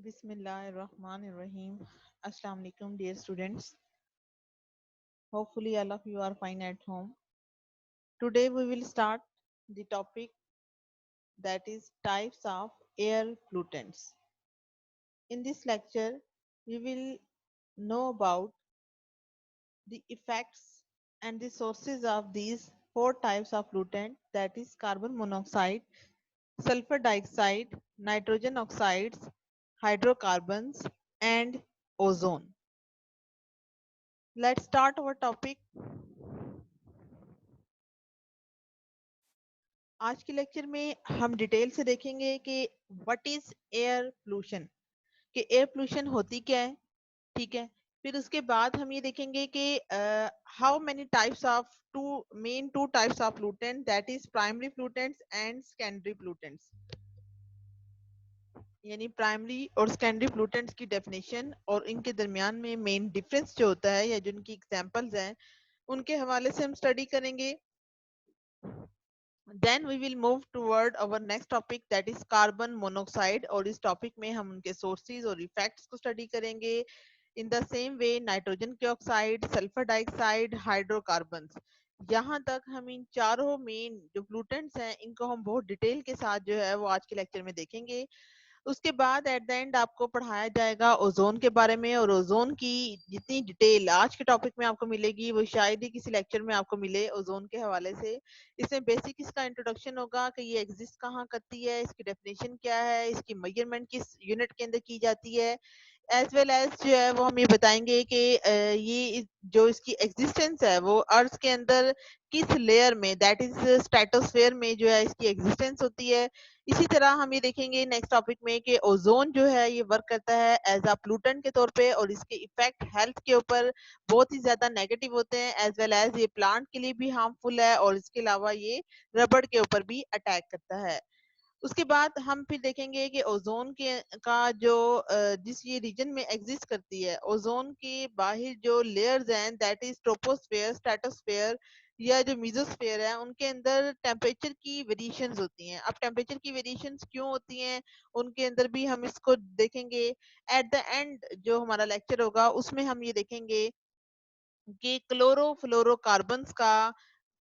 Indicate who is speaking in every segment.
Speaker 1: Bismillahirrahmanirrahim. Assalamu alaikum, dear students. Hopefully, all of you are fine at home. Today, we will start the topic that is types of air pollutants. In this lecture, we will know about the effects and the sources of these four types of pollutant, that is carbon monoxide, sulfur dioxide, nitrogen oxides, hydrocarbons, and ozone. Let's start our topic. आज के lecture में हम detail से देखेंगे कि what is air pollution, कि air pollution होती क्या है। ठीक है, फिर उसके बाद हम ये देखेंगे कि how many types of two types of pollutant, that is primary pollutants and secondary pollutants. यानी प्राइमरी और सेकेंडरी पोल्यूटेंट्स की डेफिनेशन और इनके दरमियान में मेन डिफरेंस जो होता है या जो उनकी एग्जांपल्स हैं उनके हवाले से हम स्टडी करेंगे। Then we will move toward our next topic, that is carbon monoxide, और इस टॉपिक में हम उनके सोर्सेज और इफेक्ट्स को स्टडी करेंगे। In the same way nitrogen के ऑक्साइड, सल्फर डाइऑक्साइड, हाइड्रोकार्बन्स, यहाँ तक हम इन चारों मेन जो पोल्यूटेंट्स हैं इनको हम बहुत डिटेल के साथ जो है वो आज के लेक्चर में देखेंगे। उसके बाद एट द एंड आपको पढ़ाया जाएगा ओजोन के बारे में, और ओजोन की जितनी डिटेल आज के टॉपिक में आपको मिलेगी वो शायद ही किसी लेक्चर में आपको मिले ओजोन के हवाले से। इसमें बेसिक इसका इंट्रोडक्शन होगा कि ये एग्जिस्ट कहाँ करती है, इसकी डेफिनेशन क्या है, इसकी मेजरमेंट किस यूनिट के अंदर की जाती है, एज वेल एज जो है वो हम ये बताएंगे कि जो इसकी एग्जिस्टेंस है वो अर्थ के अंदर किस लेयर में, दैट इज स्ट्रेटोस्फेयर में जो है इसकी एग्जिस्टेंस होती है। इसी तरह हम ये देखेंगे नेक्स्ट टॉपिक में कि ओजोन जो है ये वर्क करता है एज अ पोल्यूटेंट के तौर पे, और इसके इफेक्ट हेल्थ के ऊपर बहुत ही ज्यादा नेगेटिव होते हैं, एज वेल एज ये प्लांट के लिए भी हार्मफुल है, और इसके अलावा ये रबड़ के ऊपर भी अटैक करता है। उसके बाद हम फिर देखेंगे कि ओजोन के का जो जिस ये रीजन में एग्जिस्ट करती है, ओजोन के बाहर जो लेयर्स हैं, दैट इज ट्रोपोस्फेयर, स्ट्रेटोस्फेयर या जो मीजोस्फेयर है, उनके अंदर टेम्परेचर की वेरिएशंस होती हैं। अब टेम्परेचर की वेरिएशंस क्यों होती हैं उनके अंदर भी हम इसको देखेंगे। एट द एंड जो हमारा लेक्चर होगा उसमें हम ये देखेंगे कि क्लोरोफ्लोरोकार्बन्स का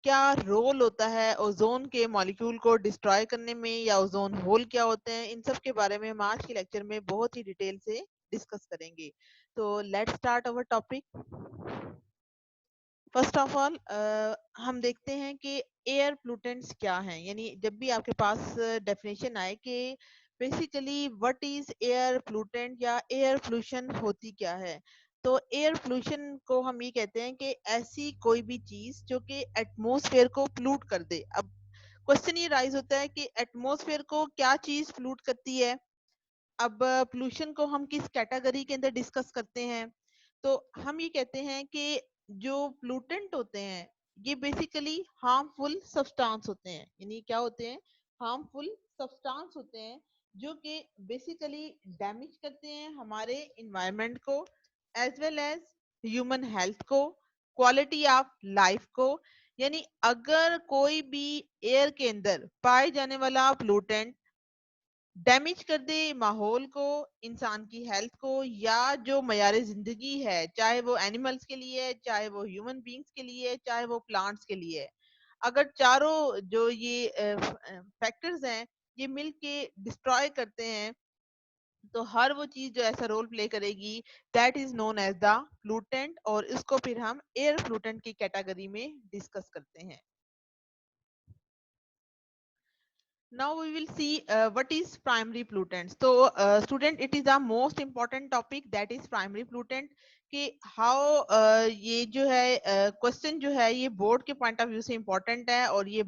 Speaker 1: क्या रोल होता है ओजोन के मॉलिक्यूल को डिस्ट्रॉय करने में, या ओजोन होल क्या होते हैं, इन सब के बारे में हम आज के लेक्चर में बहुत ही डिटेल से डिस्कस करेंगे। तो let's start our topic. First of all हम देखते हैं कि एयर पोल्यूटेंट्स क्या हैं। यानी जब भी आपके पास डेफिनेशन आए कि basically what is air pollutant या एयर पोल्यूशन होती क्या है, तो एयर पोल्यूशन को हम ये कहते हैं कि ऐसी कोई भी चीज जो कि एटमॉस्फेयर को पोल्यूट कर दे। अब क्वेश्चन ये राइज होता है कि एटमॉस्फेयर को क्या चीज पोल्यूट करती है। अब पोल्यूशन को हम किस कैटेगरी के अंदर डिस्कस करते हैं, तो हम ये कहते हैं कि जो पोल्यूटेंट होते हैं ये बेसिकली हार्मफुल सब्सटेंस होते हैं। यानी क्या होते हैं? हार्मफुल सब्सटेंस होते हैं जो कि बेसिकली डैमेज करते हैं हमारे इन्वायरमेंट को, as well as human health को, क्वालिटी ऑफ लाइफ को। यानी अगर कोई भी एयर के अंदर पाए जाने वाला पोल्यूटेंट डैमेज कर दे माहौल को, इंसान की हेल्थ को, या जो मयार जिंदगी है, चाहे वो एनिमल्स के लिए है, चाहे वो ह्यूमन बींग्स के लिए है, चाहे वो प्लांट्स के लिए है, अगर चारों जो ये फैक्टर्स हैं ये मिल के डिस्ट्रॉय करते हैं, तो हर वो चीज जो ऐसा रोल प्ले करेगी that is known as the pollutant, और इसको फिर हम एयर प्लूटेंट की कैटेगरी में डिस्कस करते हैं। Now we will see what is primary pollutants. So student, it is the most important topic, that is primary pollutant, कि how ये जो है क्वेश्चन जो है ये बोर्ड के पॉइंट ऑफ व्यू से इम्पोर्टेंट है, और ये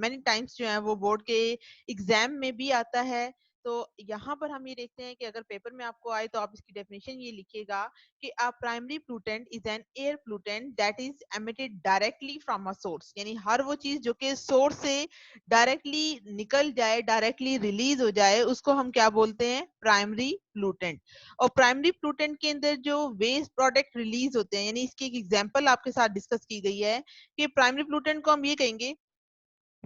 Speaker 1: many टाइम्स जो है वो बोर्ड के एग्जाम में भी आता है। तो यहाँ पर हम ये देखते हैं कि अगर पेपर में आपको आए तो आप इसकी डेफिनेशन ये लिखिएगा कि a primary pollutant is an air pollutant that is emitted directly from a source। यानी हर वो चीज जो कि सोर्स से डायरेक्टली निकल जाए, डायरेक्टली रिलीज हो जाए, उसको हम क्या बोलते हैं? प्राइमरी प्लूटेंट। और प्राइमरी प्लूटेंट के अंदर जो वेस्ट प्रोडक्ट रिलीज होते हैं, यानी इसकी एक एग्जांपल आपके साथ डिस्कस की गई है कि प्राइमरी प्लूटेंट को हम ये कहेंगे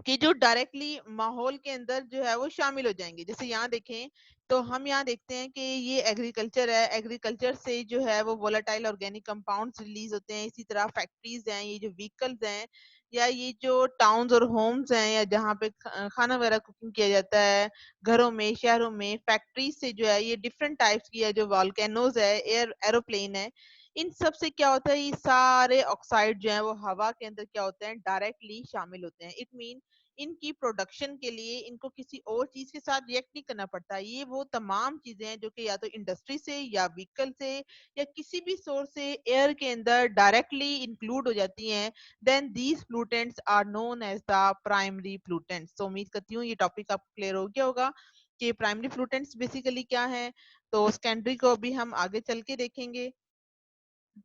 Speaker 1: कि जो डायरेक्टली माहौल के अंदर जो है वो शामिल हो जाएंगे। जैसे यहाँ देखें तो हम यहाँ देखते हैं कि ये एग्रीकल्चर है, एग्रीकल्चर से जो है वो वोलेटाइल ऑर्गेनिक कंपाउंड्स रिलीज होते हैं। इसी तरह फैक्ट्रीज हैं, ये जो व्हीकल्स हैं, या ये जो टाउन्स और होम्स हैं, या जहाँ पे खाना वगैरह कुकिंग किया जाता है घरों में, शहरों में, फैक्ट्रीज से जो है ये डिफरेंट टाइप्स की है, जो वॉल्केनोज है, एरोप्लेन है, इन सब से क्या होता है, ये सारे ऑक्साइड जो है वो हवा के अंदर क्या होते हैं, डायरेक्टली शामिल होते हैं। इट मीन इनकी प्रोडक्शन के लिए इनको किसी और चीज के साथ रिएक्ट नहीं करना पड़ता। ये वो तमाम चीजें हैं जो कि या तो इंडस्ट्री से या व्हीकल से या किसी भी सोर्स से एयर के अंदर डायरेक्टली इंक्लूड हो जाती हैं। Then these pollutants are known as the primary pollutants. तो उम्मीद करती हूँ ये टॉपिक आपको क्लियर हो गया होगा कि प्राइमरी प्लूटेंट्स बेसिकली क्या है। तो सेकेंडरी को भी हम आगे चल के देखेंगे।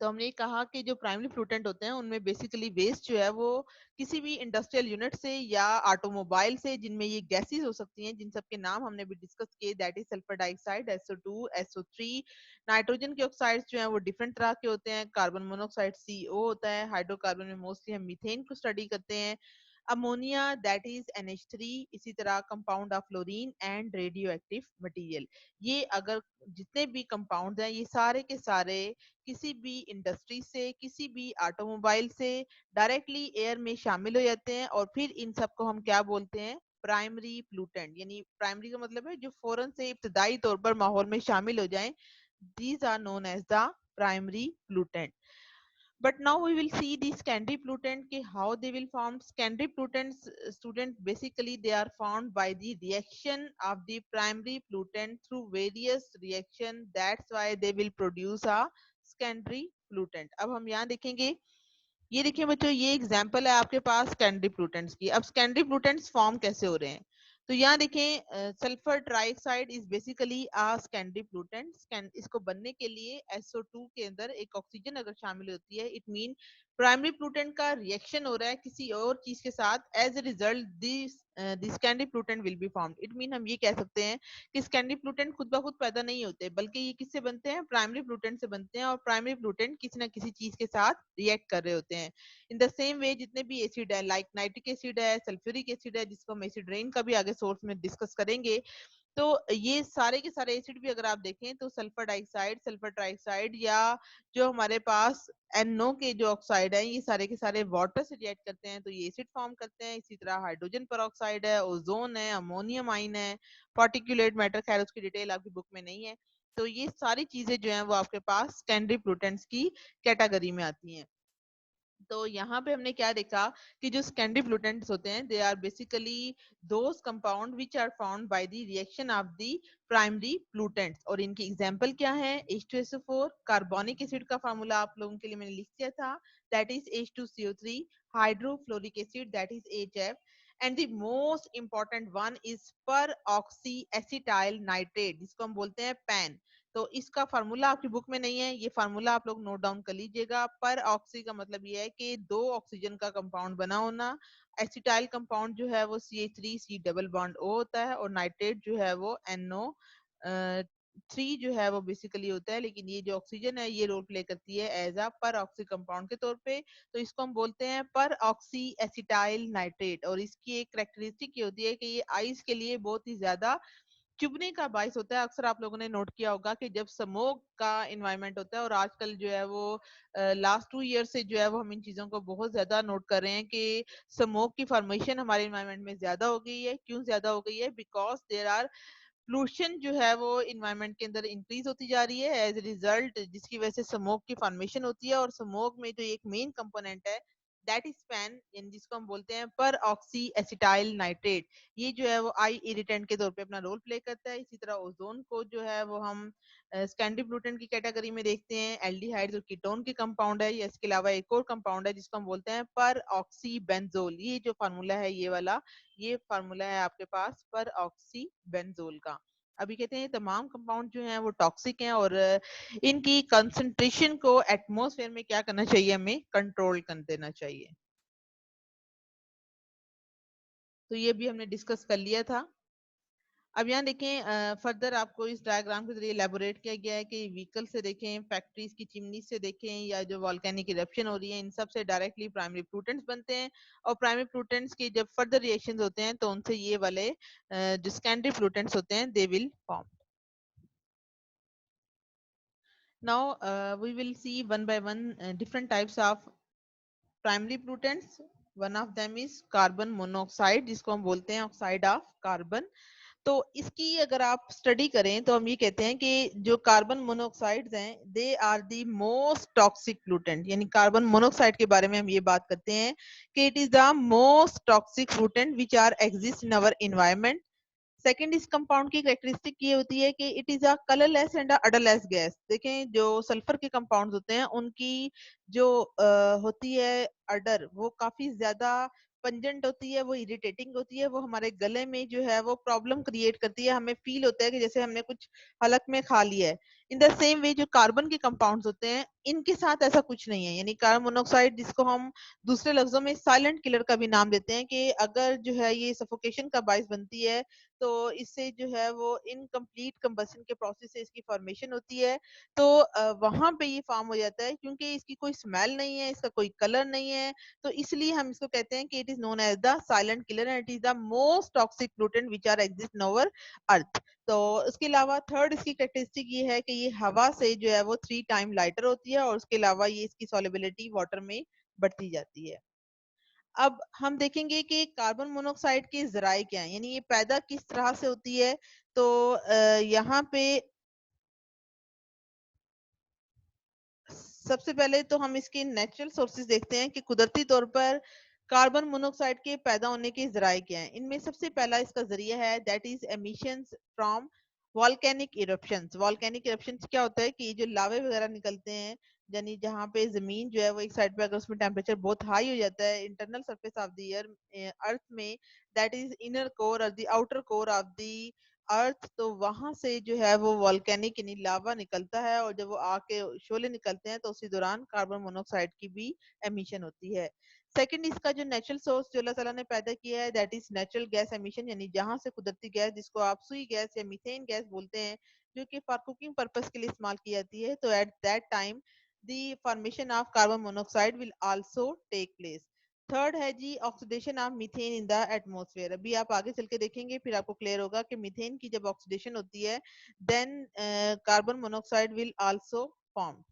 Speaker 1: तो हमने कहा कि जो प्राइमरी फ्लूटेंट होते हैं उनमें बेसिकली वेस्ट जो है वो किसी भी इंडस्ट्रियल यूनिट से या ऑटोमोबाइल से, जिनमें ये गैसेस हो सकती हैं, जिन सब के नाम हमने भी डिस्कस किए, that is sulphur dioxide, SO2, SO3। Nitrogen के ऑक्साइड्स जो हैं वो डिफरेंट तरह के होते हैं। कार्बन मोनोऑक्साइड CO होता है। हाइड्रोकार्बन में मोस्टली हम मीथेन को स्टडी करते हैं। Ammonia that is NH3। इसी तरह compound of fluorine and radio active material. ये अगर जितने भी कंपाउंड हैं ये सारे के सारे किसी भी इंडस्ट्री से, किसी भी ऑटोमोबाइल से डायरेक्टली एयर में शामिल हो जाते हैं, और फिर इन सबको हम क्या बोलते हैं, प्राइमरी प्लूटेंट। यानी प्राइमरी का मतलब है जो फौरन से इब्तदाई तौर पर माहौल में शामिल हो जाएं। These are known as the primary pollutant. But now we will see the secondary pollutant ke how they will form. Secondary pollutants, student, basically they are formed by the reaction of the primary pollutant through various reaction. That's why they will produce a secondary pollutant. अब हम यहाँ देखेंगे, ये देखिए बच्चों, ये example है आपके पास सेकेंडरी पोllutants की। अब सेकेंडरी पोllutants फॉर्म कैसे हो रहे हैं, तो यहाँ देखें sulphur trioxide is basically a secondary पोllutant। इसको बनने के लिए SO2 के अंदर एक ऑक्सीजन अगर शामिल होती है, इट मीन प्राइमरी पोllutant का रिएक्शन हो रहा है किसी और चीज के साथ, as a result this secondary पोllutant will be formed. It mean हम ये कह सकते हैं कि सेकेंडरी पोllutant खुद ब खुद पैदा नहीं होते, बल्कि ये किससे बनते हैं, प्राइमरी पोllutant से बनते हैं, और प्राइमरी पोllutant किसी ना किसी चीज के साथ रिएक्ट कर रहे होते हैं। इन द सेम वे जितने भी एसिड है, लाइक नाइट्रिक एसिड है, सल्फ्यूरिक एसिड है, जिसको हम एसिड रेन का भी आगे सोर्स में डिस्कस करेंगे, तो ये सारे के सारे एसिड भी अगर आप देखें तो सल्फर डाइऑक्साइड, सल्फर ट्राइऑक्साइड, या जो हमारे पास NO के जो ऑक्साइड है, ये सारे के सारे वाटर से रिएक्ट करते हैं तो ये एसिड फॉर्म करते हैं। इसी तरह हाइड्रोजन पर है, ओजोन है, अमोनियम आइन है, पार्टिकुलेट मैटर, खैर उसकी डिटेल आपकी बुक में नहीं है। तो ये सारी चीजें जो हैं वो आपके पास सेकेंडरी पोllutants की कैटेगरी में आती हैं। तो यहाँ पे हमने क्या देखा कि जो सेकेंडरी पोllutants होते हैं, they are basically those compound which are found by the reaction of the primary पोllutants। और इनकी एग्जांपल क्या है, H2SO4, कार्बोनिक एसिड का फार्मूला आप लोगों के लिए मैंने लिख दिया था, that is H2CO3, hydrofluoric acid that is HF, and the most important one is पर ऑक्सी एसिटाइल नाइट्रेट, जिसको हम बोलते हैं पैन। तो इसका फार्मूला आपकी बुक में नहीं है, ये फार्मूला आप लोग नोट डाउन कर लीजिएगा। पर ऑक्सी का मतलब ये है कि दो ऑक्सीजन का कंपाउंड बना होना। एसिटाइल कंपाउंड जो है वो CH3 C double bond O होता है, और नाइट्रेट जो है वो NO3 जो है वो बेसिकली होता है। लेकिन ये जो ऑक्सीजन है ये रोल प्ले करती है एज अ पर ऑक्सी कंपाउंड के तौर पे, तो इसको हम बोलते हैं पर ऑक्सी एसिटाइल नाइट्रेट। और इसकी एक करेक्टरिस्टिक ये होती है कि ये आइस के लिए बहुत ही ज्यादा चुभने का बाइस होता है। अक्सर आप लोगों ने नोट किया होगा कि जब स्मोक का इन्वायरमेंट होता है, और आजकल जो है वो लास्ट 2 ईयर से जो है वो हम इन चीजों को बहुत ज्यादा नोट कर रहे हैं कि स्मोक की फॉर्मेशन हमारे इन्वायरमेंट में ज्यादा हो गई है। क्यों ज्यादा हो गई है, बिकॉज देर आर पोल्यूशन जो है वो इन्वायरमेंट के अंदर इंक्रीज होती जा रही है एज ए रिजल्ट, जिसकी वजह से स्मोक की फॉर्मेशन होती है। और स्मोक में जो एक मेन कंपोनेंट है दैट इज पैन, यानी जिसको हम बोलते हैं पर ऑक्सी एसिटाइल नाइट्रेट। ये जो है वो आई इरिटेंट के तौर पे अपना रोल प्ले करता है। इसी तरह ओजोन को जो है वो हम सेकेंडरी पोllutant की कैटेगरी में देखते हैं। एल्डिहाइड जो कीटोन के कंपाउंड है, या इसके अलावा एक और कंपाउंड है जिसको हम बोलते हैं पर ऑक्सी बेंजोल। ये जो फार्मूला है ये वाला, ये फार्मूला है आपके पास पर ऑक्सी बेंजोल का। अभी कहते हैं तमाम कंपाउंड जो हैं वो टॉक्सिक हैं, और इनकी कंसंट्रेशन को एटमॉस्फेयर में क्या करना चाहिए, हमें कंट्रोल कर देना चाहिए। तो ये भी हमने डिस्कस कर लिया था। अब यहाँ देखें फर्दर आपको इस डायग्राम के जरिए एलैबोरेट किया गया है कि व्हीकल से देखें, फैक्ट्रीज की चिमनी से देखें, या जो वॉल्केनिक इरप्शन हो रही है, इन सब से डायरेक्टली प्राइमरी प्लूटेंट्स बनते हैं। और प्राइमरी प्लूटेंट्स की जब फर्दर रिएक्शंस होते हैं तो उनसे ये वाले जो सेकेंडरी प्लूटेंट्स होते हैं they will form. Now we will see one by one different types of primary pollutants. One of them is carbon monoxide, जिसको हम बोलते हैं ऑक्साइड ऑफ कार्बन। तो इसकी अगर आप स्टडी करें तो हम ये कहते हैं कि जो कार्बन मोनोऑक्साइड्स हैं they are the most toxic पोllutant, यानी कार्बन मोनोऑक्साइड के बारे में हम ये बात करते हैं कि it is the most toxic पोllutant which are exist in our environment. Second, इस कंपाउंड की कैरेक्टरिस्टिक ये होती है कि it is a colourless and odourless gas. देखें जो सल्फर के कंपाउंड्स होते हैं उनकी जो होती है अडर, वो काफी ज्यादा पंजेंट होती है, वो इरिटेटिंग होती है, वो हमारे गले में जो है वो प्रॉब्लम क्रिएट करती है, हमें फील होता है कि जैसे हमने कुछ हलक में खा लिया है। इन द सेम वे जो कार्बन के कंपाउंड्स होते हैं इनके साथ ऐसा कुछ नहीं है, यानी कार्बन मोनोऑक्साइड, जिसको हम दूसरे लफ्जों में साइलेंट किलर का भी नाम देते हैं, कि अगर जो है ये सफोकेशन का बायस बनती है तो इससे जो है वो इनकम्प्लीट कंबशन के प्रोसेस से इसकी फॉर्मेशन होती है। तो वहां पे ये फॉर्म हो जाता है क्योंकि इसकी कोई स्मेल नहीं है, इसका कोई कलर नहीं है, तो इसलिए हम इसको कहते हैं कि it is known as the silent killer and it is the most toxic पोllutant which are exist in our earth. तो उसके अलावा थर्ड इसकी कैरेक्टरिस्टिक ये है कि ये हवा से जो है वो 3 टाइम लाइटर होती है, और उसके अलावा ये इसकी सॉल्युबिलिटी वाटर में बढ़ती जाती है। अब हम देखेंगे कि कार्बन मोनोऑक्साइड के जराए क्या हैं, यानी ये पैदा किस तरह से होती है। तो यहाँ पे सबसे पहले तो हम इसके नेचुरल सोर्सेज देखते हैं कि कुदरती तौर पर कार्बन मोनोऑक्साइड के पैदा होने के जराए क्या हैं। इनमें सबसे पहला इसका जरिया है that is emissions from volcanic eruptions. Volcanic eruptions क्या होता है कि जो लावे वगैरह निकलते हैं, यानी जहाँ पे जमीन जो है वो एक साइड पे अगर उसमें टेम्परेचर बहुत हाई हो जाता है internal surface of the earth में, दैट इज इनर कोर और the outer core of the earth, तो वहां से जो है वो वॉल्केनिक यानी लावा निकलता है, और जब वो आग के शोले निकलते हैं तो उसी दौरान कार्बन मोनोऑक्साइड की भी एमिशन होती है। सेकंड, इसका जो नेचुरल सोर्स जो अल्लाह ताला ने पैदा किया है that is natural gas emission, यानी जहां से कुदरती गैस, जिसको आप सुई गैस या मीथेन गैस बोलते हैं, जो कि फॉर कुकिंग पर्पस के लिए इस्तेमाल की जाती है, तो at that time the formation of carbon monoxide will also take place. Third है जी oxidation of methane in the atmosphere. अभी आप आगे चल के देखेंगे फिर आपको क्लियर होगा कि मीथेन की जब ऑक्सीडेशन होती है then carbon monoxide will also form.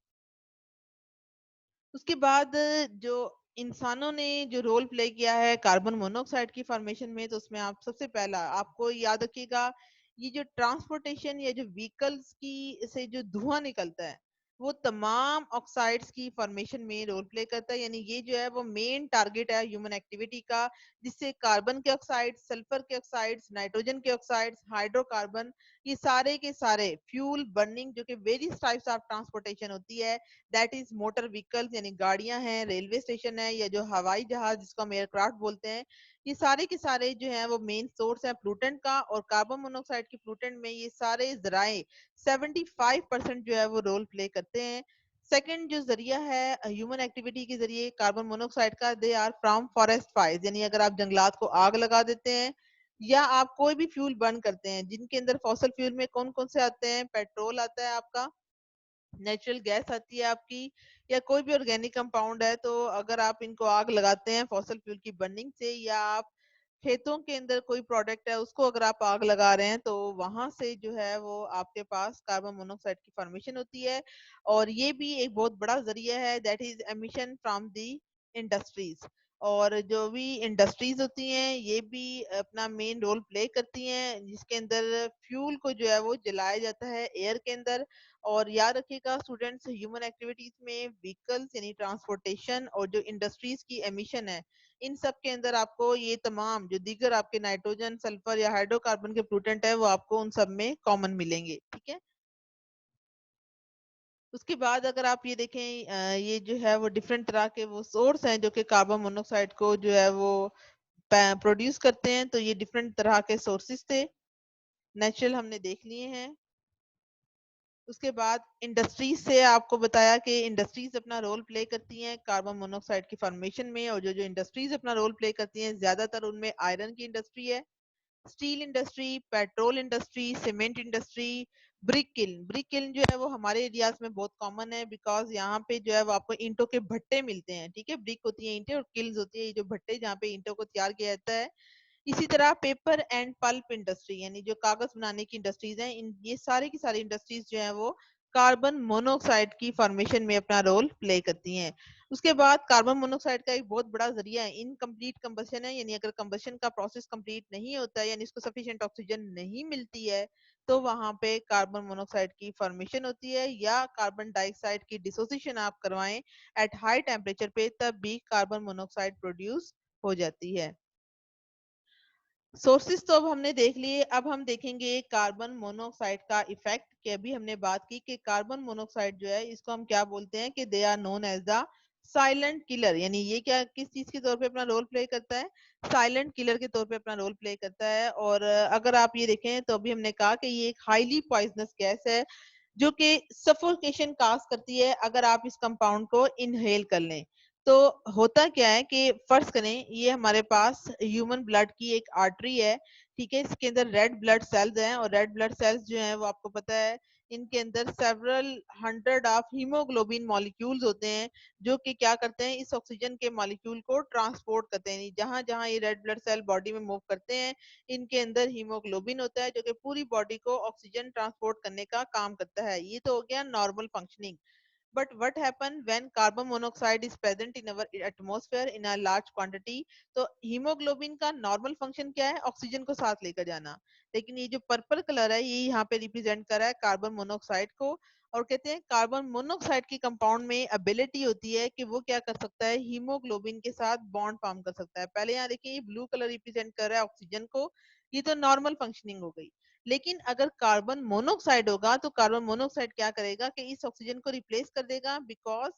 Speaker 1: उसके बाद जो इंसानों ने जो रोल प्ले किया है कार्बन मोनोऑक्साइड की फॉर्मेशन में, तो उसमें आप सबसे पहला आपको याद रखिएगा, ये जो ट्रांसपोर्टेशन या जो व्हीकल्स की से जो धुआं निकलता है वो तमाम ऑक्साइड्स की फॉर्मेशन में रोल प्ले करता है, यानी ये जो है वो मेन टारगेट है ह्यूमन एक्टिविटी का, जिससे कार्बन के ऑक्साइड, सल्फर के ऑक्साइड्स, नाइट्रोजन के ऑक्साइड्स, हाइड्रोकार्बन, ये सारे के सारे फ्यूल बर्निंग जो कि वेरियस टाइप्स ऑफ ट्रांसपोर्टेशन होती है, दैट इज मोटर व्हीकल्स यानी गाड़ियां हैं, रेलवे स्टेशन है, या जो हवाई जहाज जिसको हम एयरक्राफ्ट बोलते हैं, ये सारे के सारे जो है वो मेन सोर्स है प्लूटेंट का। और कार्बन मोनोऑक्साइड की प्लूटेंट में ये सारे जराए 75% जो है वो रोल प्ले करते हैं। सेकंड जो जरिया है ह्यूमन एक्टिविटी के जरिए कार्बन मोनोऑक्साइड का, they are from forest fires, यानी अगर आप जंगलात को आग लगा देते हैं या आप कोई भी फ्यूल बर्न करते हैं, जिनके अंदर फॉसल फ्यूल में कौन कौन से आते हैं, पेट्रोल आता है आपका, नेचुरल गैस आती है आपकी, या कोई भी ऑर्गेनिक कंपाउंड है, तो अगर आप इनको आग लगाते हैं फॉसल फ्यूल की बर्निंग से, या आप खेतों के अंदर कोई प्रोडक्ट है उसको अगर आप आग लगा रहे हैं, तो वहां से जो है वो आपके पास कार्बन मोनोऑक्साइड की फॉर्मेशन होती है। और ये भी एक बहुत बड़ा जरिया है that is emission from the industries. और जो भी इंडस्ट्रीज होती हैं ये भी अपना मेन रोल प्ले करती हैं, जिसके अंदर फ्यूल को जो है वो जलाया जाता है एयर के अंदर। और याद रखिएगा स्टूडेंट्स, ह्यूमन एक्टिविटीज में व्हीकल्स यानी ट्रांसपोर्टेशन और जो इंडस्ट्रीज की एमिशन है, इन सब के अंदर आपको ये तमाम जो दीगर आपके नाइट्रोजन, सल्फर या हाइड्रोकार्बन के पोllutant है वो आपको उन सब में कॉमन मिलेंगे। ठीक है, उसके बाद अगर आप ये देखें ये जो है वो डिफरेंट तरह के वो सोर्स हैं जो कि कार्बन मोनोऑक्साइड को जो है वो प्रोड्यूस करते हैं, तो ये डिफरेंट तरह के सोर्सेस थे, नेचुरल हमने देख लिए हैं। उसके बाद इंडस्ट्रीज से आपको बताया कि इंडस्ट्रीज अपना रोल प्ले करती हैं कार्बन मोनोऑक्साइड की फॉर्मेशन में, और जो जो इंडस्ट्रीज अपना रोल प्ले करती हैं ज्यादातर उनमें आयरन की इंडस्ट्री है। Steel industry, petrol industry, cement industry, brick kiln जो है वो हमारे एरियाज में बहुत कॉमन है, बिकॉज यहाँ पे जो है वो आपको ईंटों के भट्टे मिलते हैं। ठीक है, ब्रिक होती है ईंटें और किल्स होती है ये जो भट्टे जहाँ पे ईंटों को तैयार किया जाता है। इसी तरह पेपर एंड पल्प इंडस्ट्री यानी जो कागज बनाने की इंडस्ट्रीज हैं, इन ये सारी की सारी इंडस्ट्रीज जो है वो कार्बन मोनोऑक्साइड की फॉर्मेशन में अपना रोल प्ले करती हैं। उसके बाद कार्बन मोनोऑक्साइड का एक बहुत बड़ा जरिया है इनकम्प्लीट कंबशन है, यानी अगर कंबशन का प्रोसेस कंप्लीट नहीं होता है यानी इसको सफिशिएंट ऑक्सीजन नहीं मिलती है तो वहां पे कार्बन मोनोऑक्साइड की फॉर्मेशन होती है, या कार्बन डाइऑक्साइड की डिसोसिएशन आप करवाएं एट हाई टेम्परेचर पे तब भी कार्बन मोनोऑक्साइड प्रोड्यूस हो जाती है। सोर्सेस तो अब हमने देख लिए, अब हम देखेंगे कार्बन मोनोऑक्साइड का इफेक्ट। कि अभी हमने बात की कि कार्बन मोनोऑक्साइड जो है इसको हम क्या बोलते हैं कि they are known as the silent killer, यानी ये क्या किस चीज के तौर पे अपना रोल प्ले करता है, साइलेंट किलर के तौर पे अपना रोल प्ले करता है। और अगर आप ये देखें तो अभी हमने कहा कि ये एक हाईली पॉइजनस गैस है जो कि सफोकेशन काज करती है अगर आप इस कंपाउंड को इनहेल कर लें। तो होता क्या है कि फर्ज करें ये हमारे पास ह्यूमन ब्लड की एक आर्टरी है। ठीक है, इसके अंदर रेड ब्लड सेल्स हैं और रेड ब्लड सेल्स जो हैं वो आपको पता है इनके अंदर several hundred of haemoglobin molecules होते हैं जो कि क्या करते हैं इस ऑक्सीजन के मॉलिक्यूल को ट्रांसपोर्ट करते हैं। जहां जहां ये रेड ब्लड सेल बॉडी में मूव करते हैं इनके अंदर हीमोग्लोबिन होता है जो कि पूरी बॉडी को ऑक्सीजन ट्रांसपोर्ट करने का काम करता है। ये तो हो गया normal functioning. But what happen when carbon monoxide is present in our atmosphere in a large quantity? तो हीमोग्लोबिन का नॉर्मल फंक्शन क्या है, ऑक्सीजन को साथ लेकर जाना। लेकिन ये जो पर्पल कलर है ये यहाँ पे रिप्रेजेंट कर रहा है कार्बन मोनोऑक्साइड को। और कहते हैं कार्बन मोनोऑक्साइड की कंपाउंड में एबिलिटी होती है कि वो क्या कर सकता है, हीमोग्लोबिन के साथ बॉन्ड फॉर्म कर सकता है। पहले यहाँ देखिए ये ब्लू कलर रिप्रेजेंट कर रहा है ऑक्सीजन को, ये तो नॉर्मल फंक्शनिंग हो गई। लेकिन अगर कार्बन मोनोऑक्साइड होगा तो कार्बन मोनोऑक्साइड क्या करेगा कि इस ऑक्सीजन को रिप्लेस कर देगा, बिकॉज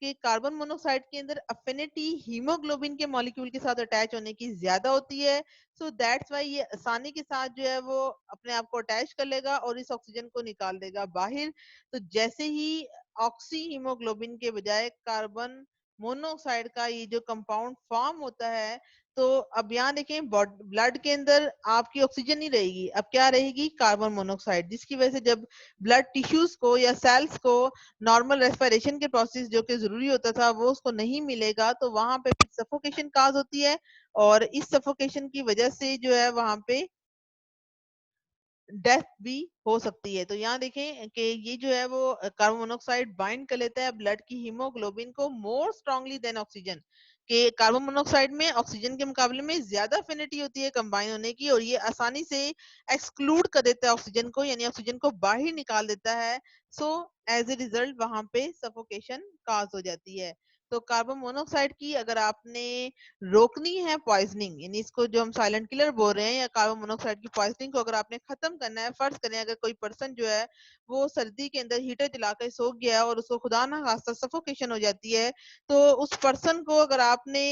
Speaker 1: कि कार्बन मोनोऑक्साइड के अंदर अफिनिटी हीमोग्लोबिन के मॉलिक्यूल के साथ अटैच होने की ज्यादा होती है। सो दैट्स वाई ये आसानी के साथ जो है वो अपने आप को अटैच कर लेगा और इस ऑक्सीजन को निकाल देगा बाहर। तो जैसे ही ऑक्सी हीमोग्लोबिन के बजाय कार्बन मोनोऑक्साइड का ये जो कंपाउंड फॉर्म होता है, तो अब यहाँ देखें ब्लड के अंदर आपकी ऑक्सीजन नहीं रहेगी, अब क्या रहेगी, कार्बन मोनोऑक्साइड, जिसकी वजह से जब ब्लड टिश्यूज को या सेल्स को नॉर्मल रेस्पिरेशन के प्रोसेस जो कि जरूरी होता था वो उसको नहीं मिलेगा तो वहां पे फिर सफोकेशन काज होती है। और इस सफोकेशन की वजह से जो है वहां पे डेथ भी हो सकती है। तो यहाँ देखें कि ये जो है वो कार्बन मोनोऑक्साइड बाइंड कर लेता है ब्लड की हीमोग्लोबिन को मोर स्ट्रांगली देन ऑक्सीजन। कि कार्बन मोनोऑक्साइड में ऑक्सीजन के मुकाबले में ज्यादा एफिनिटी होती है कंबाइन होने की और ये आसानी से एक्सक्लूड कर देता है ऑक्सीजन को, यानी ऑक्सीजन को बाहर निकाल देता है। सो एज ए रिजल्ट वहां पे सफोकेशन काज हो जाती है। तो कार्बन मोनोऑक्साइड की अगर आपने रोकनी है पॉइजनिंग, यानी इसको जो हम साइलेंट किलर बोल रहे हैं या कार्बन मोनोऑक्साइड की पॉइजनिंग को अगर आपने खत्म करना है, फर्ज करें अगर कोई पर्सन जो है वो सर्दी के अंदर हीटर जलाकर सो गया है और उसको खुदा ना खास्ता सफोकेशन हो जाती है, तो उस पर्सन को अगर आपने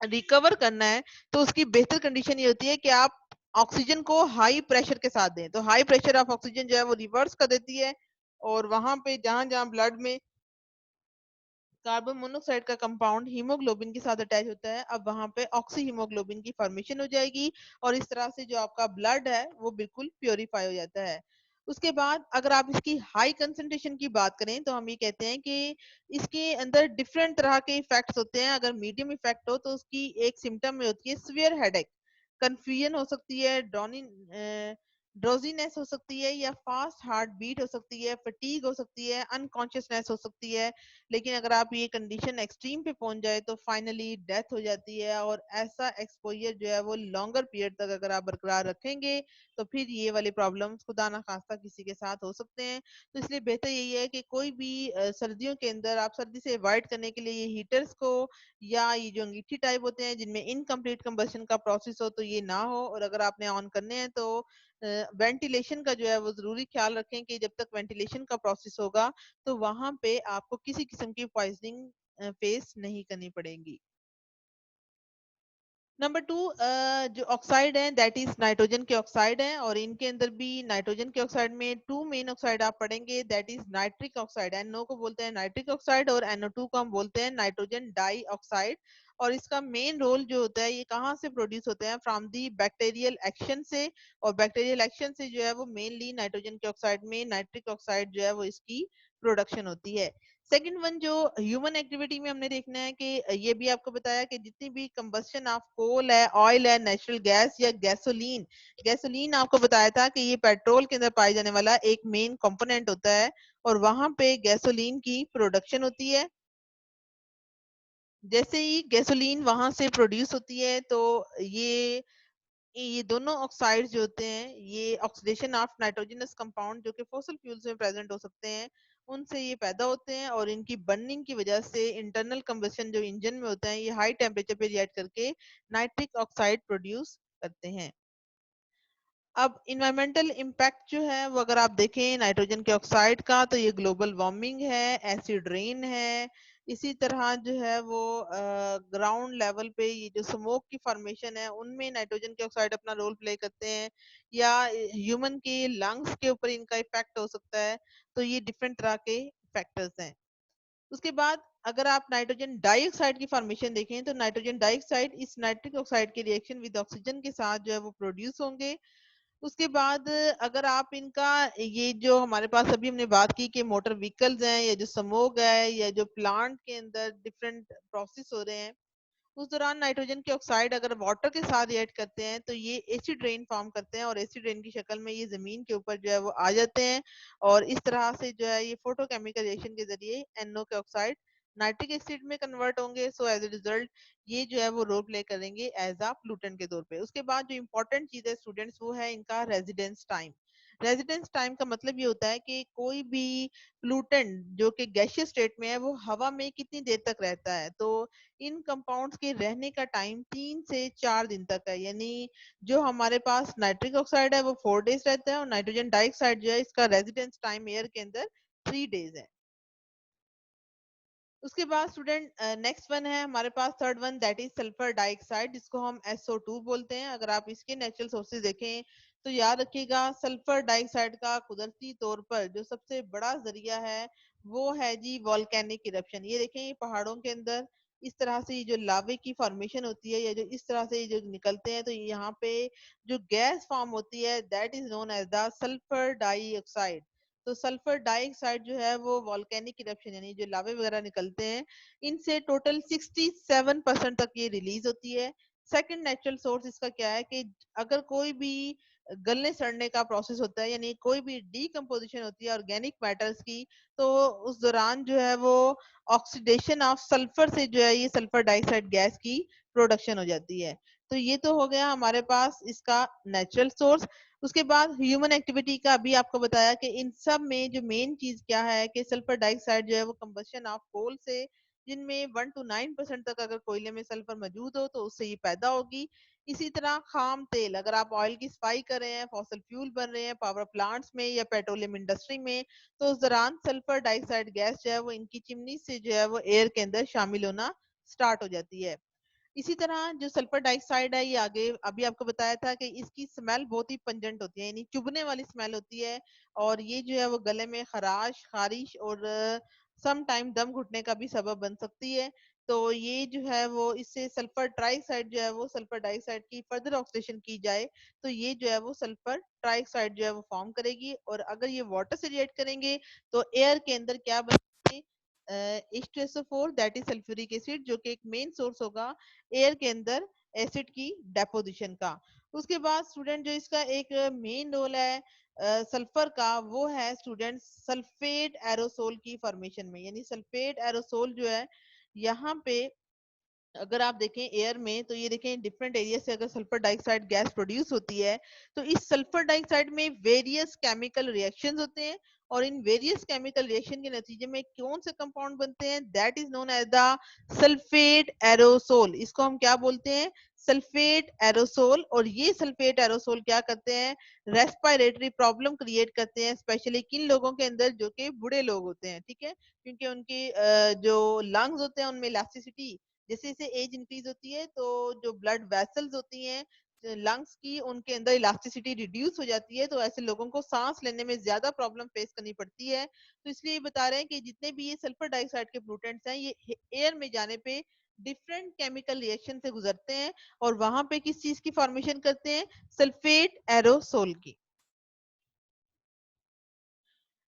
Speaker 1: रिकवर करना है तो उसकी बेहतर कंडीशन ये होती है कि आप ऑक्सीजन को हाई प्रेशर के साथ दें। तो हाई प्रेशर ऑफ ऑक्सीजन जो है वो रिवर्स कर देती है और वहां पे जहां जहां ब्लड में कार्बन मोनोऑक्साइड का कंपाउंड हीमोग्लोबिन के साथ अटैच होता है अब वहां पे ऑक्सी हीमोग्लोबिन की फॉर्मेशन हो जाएगी और इस तरह से जो आपका ब्लड है वो बिल्कुल प्योरीफाई हो जाता है। उसके बाद अगर आप इसकी हाई कंसंट्रेशन की बात करें तो हम ये कहते हैं कि इसके अंदर डिफरेंट तरह के इफेक्ट्स होते हैं। अगर मीडियम इफेक्ट हो तो उसकी एक सिम्टम में होती है सिवियर हेडेक, कंफ्यूजन हो सकती है, ड्रोजीनेस हो सकती है या फास्ट हार्ट बीट हो सकती है, फटीग हो सकती है, अनकॉन्शियसनेस हो सकती है। लेकिन अगर आप ये कंडीशन एक्सट्रीम पे पहुंच जाए तो फाइनली डेथ हो जाती है और ऐसा एक्सपोजर जो है वो लॉन्गर पीरियड तक अगर आप बरकरार रखेंगे तो फिर ये वाले प्रॉब्लम्स खुदा ना खास्ता किसी के साथ हो सकते हैं। तो इसलिए बेहतर यही है कि कोई भी सर्दियों के अंदर आप सर्दी से अवॉइड करने के लिए ये हीटर्स को या ये जो अंगीठी टाइप होते हैं जिनमें इनकम्प्लीट कंबशन का प्रोसेस हो तो ये ना हो। और अगर आपने ऑन करने हैं तो वेंटिलेशन का जो है वो जरूरी ख्याल रखें कि जब तक वेंटिलेशन का प्रोसेस होगा तो वहां पे आपको किसी किस्म की पॉइजनिंग फेस नहीं करनी पड़ेगी। नंबर टू जो ऑक्साइड है दैट इज नाइट्रोजन के ऑक्साइड हैं और इनके अंदर भी नाइट्रोजन के ऑक्साइड में टू मेन ऑक्साइड आप पढ़ेंगे that is nitric oxide, NO को बोलते हैं नाइट्रिक ऑक्साइड और NO2 को हम बोलते हैं नाइट्रोजन डाई ऑक्साइड। और इसका मेन रोल जो होता है ये कहाँ से प्रोड्यूस होते हैं, फ्रॉम दी बैक्टीरियल एक्शन से। और बैक्टीरियल एक्शन से जो है वो मेनली नाइट्रोजन के ऑक्साइड में नाइट्रिक ऑक्साइड जो है वो इसकी प्रोडक्शन होती है। सेकंड वन जो ह्यूमन एक्टिविटी में हमने देखना है कि ये भी आपको बताया कि जितनी भी कंबस्शन ऑफ कोल है, ऑयल है, नेचुरल गैस या गैसोलीन, गैसोलीन आपको बताया था कि ये पेट्रोल के अंदर पाए जाने वाला एक मेन कंपोनेंट होता है और वहां पे गैसोलीन की प्रोडक्शन होती है। जैसे ही गैसोलीन वहां से प्रोड्यूस होती है तो ये दोनों ऑक्साइड्स जो होते हैं ये ऑक्सीडेशन ऑफ नाइट्रोजनस कंपाउंड जो कि फॉसिल फ्यूल्स में प्रेजेंट हो सकते हैं उनसे ये पैदा होते हैं और इनकी बर्निंग की वजह से इंटरनल कंबशन जो इंजन में होता है ये हाई टेम्परेचर पे रिएक्ट करके नाइट्रिक ऑक्साइड प्रोड्यूस करते हैं। अब इन्वायरमेंटल इम्पैक्ट जो है वो अगर आप देखें नाइट्रोजन के ऑक्साइड का तो ये ग्लोबल वार्मिंग है, एसिड रेन है, इसी तरह जो है वो ग्राउंड लेवल पे ये जो स्मोक की फॉर्मेशन है उनमें नाइट्रोजन के ऑक्साइड अपना रोल प्ले करते हैं, या ह्यूमन के लंग्स के ऊपर इनका इफेक्ट हो सकता है। तो ये डिफरेंट तरह के फैक्टर्स हैं। उसके बाद अगर आप नाइट्रोजन डाइऑक्साइड की फॉर्मेशन देखें तो नाइट्रोजन डाइऑक्साइड इस नाइट्रिक ऑक्साइड के रिएक्शन विद ऑक्सीजन के साथ जो है वो प्रोड्यूस होंगे। उसके बाद अगर आप इनका ये जो हमारे पास अभी हमने बात की कि मोटर व्हीकल्स हैं या जो स्मोक है या जो प्लांट के अंदर डिफरेंट प्रोसेस हो रहे हैं उस दौरान नाइट्रोजन के ऑक्साइड अगर वाटर के साथ रिएक्ट करते हैं तो ये एसिड रेन फॉर्म करते हैं और एसिड रेन की शक्ल में ये जमीन के ऊपर जो है वो आ जाते हैं और इस तरह से जो है ये फोटोकेमिकल रिएक्शन के जरिए NO के ऑक्साइड नाइट्रिक एसिड में कन्वर्ट होंगे। सो एज ए रिजल्ट ये जो है वो रोल प्ले करेंगे एज अ प्लूटेंट के तौर पे। उसके बाद जो इंपॉर्टेंट चीज है स्टूडेंट्स वो है इनका रेजिडेंस टाइम। रेजिडेंस टाइम का मतलब ये होता है कि कोई भी प्लूटेंट जो कि गैसियस स्टेट में है वो हवा में कितनी देर तक रहता है। तो इन कंपाउंड्स के रहने का टाइम 3 से 4 दिन तक है, यानी जो हमारे पास नाइट्रिक ऑक्साइड है वो 4 डेज रहता है और नाइट्रोजन डाइऑक्साइड जो है इसका रेजिडेंस टाइम एयर के अंदर 3 डेज है। उसके बाद स्टूडेंट नेक्स्ट वन है हमारे पास third one that is sulphur dioxide जिसको हम SO2 बोलते हैं। अगर आप इसके नेचुरल सोर्सेज देखें तो याद रखिएगा सल्फर डाइऑक्साइड का कुदरती तौर पर जो सबसे बड़ा जरिया है वो है जी वॉल्केनिक इरप्शन। ये देखें ये पहाड़ों के अंदर इस तरह से ये जो लावे की फॉर्मेशन होती है या जो इस तरह से ये जो निकलते हैं तो यहाँ पे जो गैस फॉर्म होती है that is known as the sulphur dioxide. तो सल्फर डाइऑक्साइड जो है वो वॉल्केनिक इरप्शन यानी जो लावे वगैरह निकलते हैं इनसे टोटल 67% तक ये रिलीज होती है। सेकंड नेचुरल सोर्स इसका क्या है कि अगर कोई भी गलने सड़ने का प्रोसेस होता है यानी कोई भी डीकम्पोजिशन होती है ऑर्गेनिक मैटर्स की तो उस दौरान जो है वो ऑक्सीडेशन ऑफ सल्फर से जो है ये सल्फर डाइऑक्साइड गैस की प्रोडक्शन हो जाती है। तो ये तो हो गया हमारे पास इसका नेचुरल सोर्स। उसके बाद ह्यूमन एक्टिविटी का अभी आपको बताया कि इन सब में जो मेन चीज क्या है कि सल्फर डाइऑक्साइड जो है वो कंबशन ऑफ कोल से जिनमें 1 to 9% तक अगर कोयले में सल्फर मौजूद हो तो उससे ये पैदा होगी। इसी तरह खाम तेल अगर आप ऑयल की सफाई कर रहे हैं, फॉसल फ्यूल बन रहे हैं पावर प्लांट्स में या पेट्रोलियम इंडस्ट्री में तो उस दौरान सल्फर डाइऑक्साइड गैस जो है वो इनकी चिमनी से जो है वो एयर के अंदर शामिल होना स्टार्ट हो जाती है। इसी तरह जो सल्फर डाइऑक्साइड है ये आगे अभी आपको बताया था कि इसकी स्मेल बहुत ही पंजेंट होती है यानी चुभने वाली स्मेल होती है और ये जो है वो गले में खराश खारिश और सम टाइम दम घुटने का भी सबब बन सकती है। तो ये जो है वो इससे सल्फर ट्राइऑक्साइड जो है वो सल्फर डाइऑक्साइड की फर्दर ऑक्सीडेशन की जाए तो ये जो है वो सल्फर ट्राइऑक्साइड जो है वो फॉर्म करेगी और अगर ये वाटर से रिएक्ट करेंगे तो एयर के अंदर क्या बनेंगे H2SO4 that is sulphuric acid जो कि एक मेन सोर्स होगा एयर के अंदर एसिड की डेपोजिशन का। उसके बाद स्टूडेंट जो इसका एक मेन रोल है सल्फर का वो है स्टूडेंट सल्फेट एरोसोल की फॉर्मेशन में। यानी सल्फेट एरोसोल जो है यहाँ पे अगर आप देखें एयर में तो ये देखें डिफरेंट एरिया से अगर सल्फर डाइऑक्साइड गैस प्रोड्यूस होती है तो इस सल्फर डाइऑक्साइड में वेरियस केमिकल रिएक्शंस होते हैं और इन वेरियस केमिकल रिएक्शन के नतीजे में कौन से कंपाउंड बनते हैं that is known as the sulphate aerosol. इसको हम क्या बोलते हैं सल्फेट एरोसोल। और ये सल्फेट एरोसोल क्या करते हैं रेस्पिरेटरी प्रॉब्लम क्रिएट करते हैं स्पेशली किन लोगों के अंदर जो कि बूढ़े लोग होते हैं, ठीक है, क्योंकि उनकी जो लंग्स होते हैं उनमें इलास्टिसिटी जैसे जैसे एज इंक्रीज होती है तो जो ब्लड वेसल्स होती हैं लंग्स की उनके अंदर इलास्टिसिटी रिड्यूस हो जाती है तो ऐसे लोगों को सांस लेने में ज्यादा प्रॉब्लम फेस करनी पड़ती है। तो इसलिए ये बता रहे हैं कि जितने भी ये सल्फर डाइऑक्साइड के पोल्यूटेंट्स हैं ये एयर में जाने पे डिफरेंट केमिकल रिएक्शन से गुजरते हैं और वहां पे किस चीज की फॉर्मेशन करते हैं, सल्फेट एरोसोल की।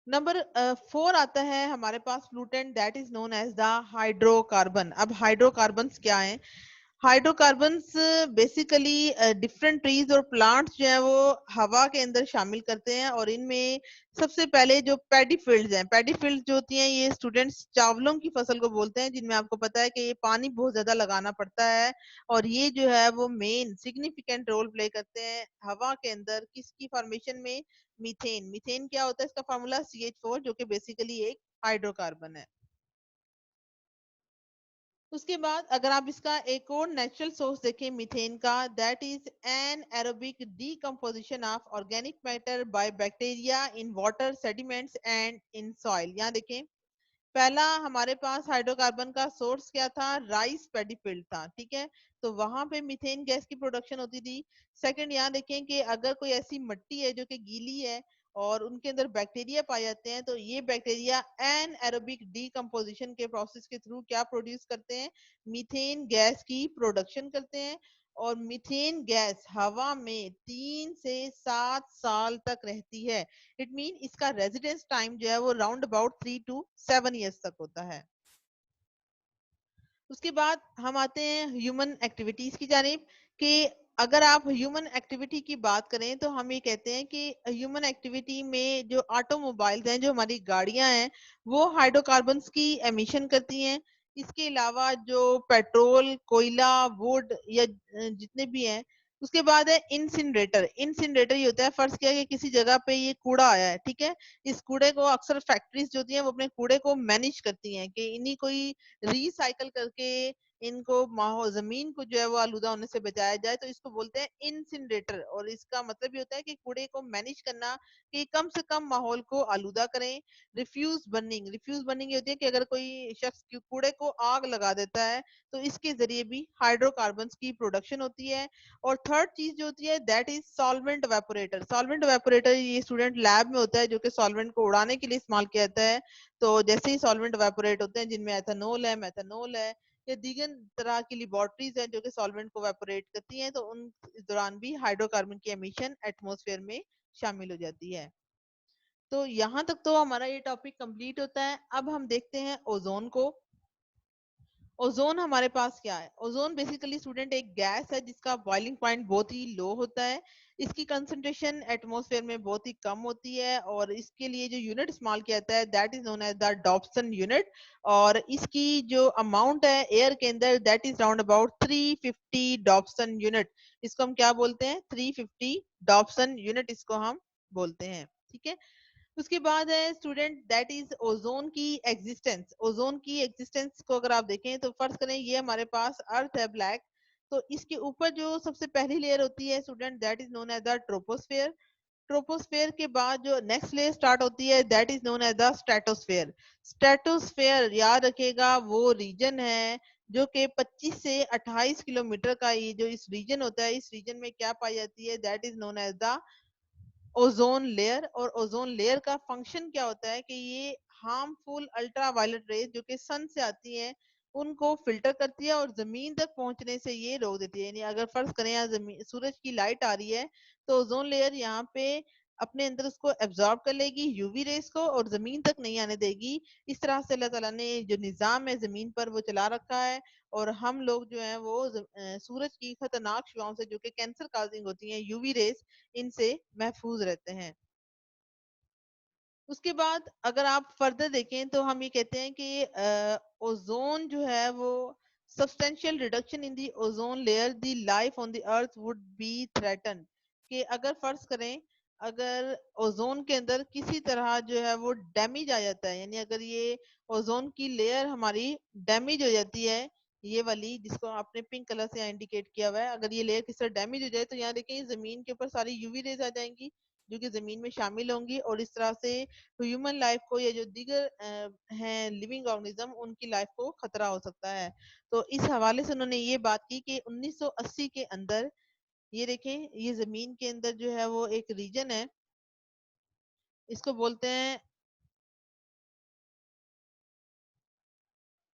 Speaker 1: नंबर 4 आता है हमारे पास pollutant, that is known as the hydrocarbon. अब हाइड्रोकार्बन्स क्या हैं? हाइड्रोकार्बन्स बेसिकली डिफरेंट ट्रीज और प्लांट्स जो है वो हवा के अंदर शामिल करते हैं, और इनमें सबसे पहले जो पैडी फील्ड्स हैं, पैडी फील्ड्स जो होती हैं ये स्टूडेंट्स चावलों की फसल को बोलते हैं, जिनमें आपको पता है कि ये पानी बहुत ज्यादा लगाना पड़ता है, और ये जो है वो मेन सिग्निफिकेंट रोल प्ले करते हैं हवा के अंदर किसकी फॉर्मेशन में, मीथेन। मीथेन क्या होता है? इसका फॉर्मूला CH4, जो कि बेसिकली एक हाइड्रोकार्बन है। उसके बाद अगर आप इसका एक और नेचुरल सोर्स देखें मीथेन का, that is an aerobic decomposition of organic matter by bacteria in water, sediments and in soil. यहाँ देखें, पहला हमारे पास हाइड्रोकार्बन का सोर्स क्या था? राइस पैडी फील्ड था, ठीक है, तो वहां पे मीथेन गैस की प्रोडक्शन होती थी। सेकंड, यहाँ देखें कि अगर कोई ऐसी मिट्टी है जो कि गीली है और उनके अंदर बैक्टीरिया पाए जाते हैं, तो ये बैक्टीरिया एन एरोबिक डीकम्पोजिशन के प्रोसेस के थ्रू क्या प्रोड्यूस करते हैं? मीथेन गैस की प्रोडक्शन करते हैं। और मीथेन गैस हवा में 3 से 7 साल तक रहती है। इट मीन इसका रेजिडेंस टाइम जो है वो राउंड अबाउट 3 to 7 years तक होता है। उसके बाद हम आते हैं ह्यूमन एक्टिविटीज की जानिब, कि अगर आप ह्यूमन एक्टिविटी की बात करें तो हम ये कहते हैं कि ह्यूमन एक्टिविटी में जो ऑटोमोबाइल्स हैं, जो हमारी गाड़ियां हैं, वो हाइड्रोकार्बन्स की एमिशन करती हैं। इसके अलावा जो पेट्रोल, कोयला, वुड या जितने भी हैं। उसके बाद है इंसिनरेटर। इंसिनरेटर ये होता है, फर्ज किया कि किसी जगह पे ये कूड़ा आया है, ठीक है, इस कूड़े को अक्सर फैक्ट्रीज जो होती हैं वो अपने कूड़े को मैनेज करती हैं कि इन्हीं कोई रिसाइकल करके इनको माहौल, जमीन को जो है वो आलूदा होने से बचाया जाए, तो इसको बोलते हैं इंसिनरेटर। और इसका मतलब ये होता है कि कूड़े को मैनेज करना कि कम से कम माहौल को आलूदा करें। रिफ्यूज बर्निंग, रिफ्यूज बर्निंग ये होती है कि अगर कोई शख्स कूड़े को आग लगा देता है तो इसके जरिए भी हाइड्रोकार्बन्स की प्रोडक्शन होती है। और थर्ड चीज जो होती है that is solvent evaporator. Solvent evaporator ये स्टूडेंट लैब में होता है, जो कि सॉल्वेंट को उड़ाने के लिए इस्तेमाल किया जाता है। तो जैसे ही सॉल्वेंट वेपोरेट होते हैं जिनमें एथेनॉल है, मेथनॉल है, या दीगर तरह की लेबोरेटरीज हैं जो कि सॉल्वेंट को वेपोरेट करती हैं, तो उन इस दौरान भी हाइड्रोकार्बन की एमिशन एटमॉस्फेयर में शामिल हो जाती है। तो यहाँ तक तो हमारा ये टॉपिक कंप्लीट होता है। अब हम देखते हैं ओजोन को। ओजोन हमारे पास क्या है? ओजोन बेसिकली स्टूडेंट एक गैस है जिसका बॉइलिंग पॉइंट बहुत ही लो होता है। इसकी कंसंट्रेशन एटमॉस्फेयर में बहुत ही कम होती है, और इसके लिए जो यूनिट इस्तेमाल किया जाता है that is known as the Dobson unit. और इसकी जो अमाउंट है एयर के अंदर that is round about 350 Dobson unit. इसको हम क्या बोलते हैं? 350 डॉप्सन यूनिट इसको हम बोलते हैं, ठीक है। उसके बाद है स्टूडेंट दैट इज ओजोन की एग्जिस्टेंस। ओजोन की एग्जिस्टेंस को अगर आप देखें तो फर्ज करें ये हमारे पास अर्थ है ब्लैक, तो इसके ऊपर जो सबसे पहली लेयर होती है student that is known as the troposphere. Troposphere के बाद जो नेक्स्ट लेयर स्टार्ट होती है that is known as the stratosphere. Stratosphere याद रखिएगा वो रीजन है जो कि 25 से 28 किलोमीटर का, ये जो इस रीजन होता है, इस रीजन में क्या पाई जाती है? That is known as the ozone layer. और ओजोन लेयर का फंक्शन क्या होता है कि ये हार्मफुल अल्ट्रावायलेट रेज जो कि सन से आती हैं उनको फिल्टर करती है और जमीन तक पहुंचने से ये रोक देती है। यानी अगर फर्ज करें यहाँ जमीन सूरज की लाइट आ रही है तो ओजोन लेयर यहाँ पे अपने अंदर उसको एब्जॉर्ब कर लेगी यूवी रेस को और जमीन तक नहीं आने देगी। इस तरह से अल्लाह ताला ने जो निजाम है जमीन पर वो चला रखा है। और हम लोग जो है वो सूरज की खतरनाक शुआओं से जो कि कैंसर काजिंग होती हैं, यूवी रेस, इनसे महफूज रहते हैं। उसके बाद अगर आप फर्दर देखें तो हम ये कहते हैं कि ओजोन जो है वो substantial reduction in the ozone layer the life on the earth would be threaten. कि अगर फर्ज करें अगर ओजोन के अंदर किसी तरह जो है वो डैमेज आ जाता है, यानी अगर ये ओजोन की लेयर हमारी डैमेज हो जाती है, ये वाली जिसको आपने पिंक कलर से इंडिकेट किया हुआ है, अगर ये लेयर किसी तरह डैमेज हो जाए तो यहाँ देखिए जमीन के ऊपर सारी यूवी रेज आ जाएंगी जो कि जमीन में शामिल होंगी, और इस तरह से ह्यूमन लाइफ को या जो दीगर हैं लिविंग ऑर्गेनिज्म उनकी लाइफ को खतरा हो सकता है। तो इस हवाले से उन्होंने ये बात की कि 1980 के अंदर ये देखें ये जमीन के अंदर जो है वो एक रीजन है, इसको बोलते हैं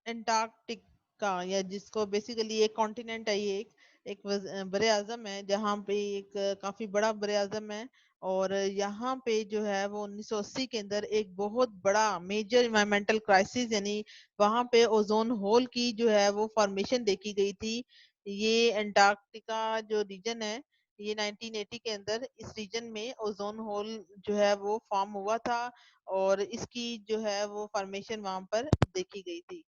Speaker 1: एंटार्क्टिक। का, या जिसको बेसिकली एक कॉन्टिनेंट है, ये एक बरे आजम है, जहाँ पे एक काफी बड़ा बरे आजम है। और यहाँ पे जो है वो 1980 के अंदर एक बहुत बड़ा मेजर इन्वायरमेंटल क्राइसिस, यानी वहां पे ओजोन होल की जो है वो फॉर्मेशन देखी गई थी। ये अंटार्कटिका जो रीजन है, ये 1980 के अंदर इस रीजन में ओजोन होल जो है वो फॉर्म हुआ था, और इसकी जो है वो फॉर्मेशन वहां पर देखी गई थी।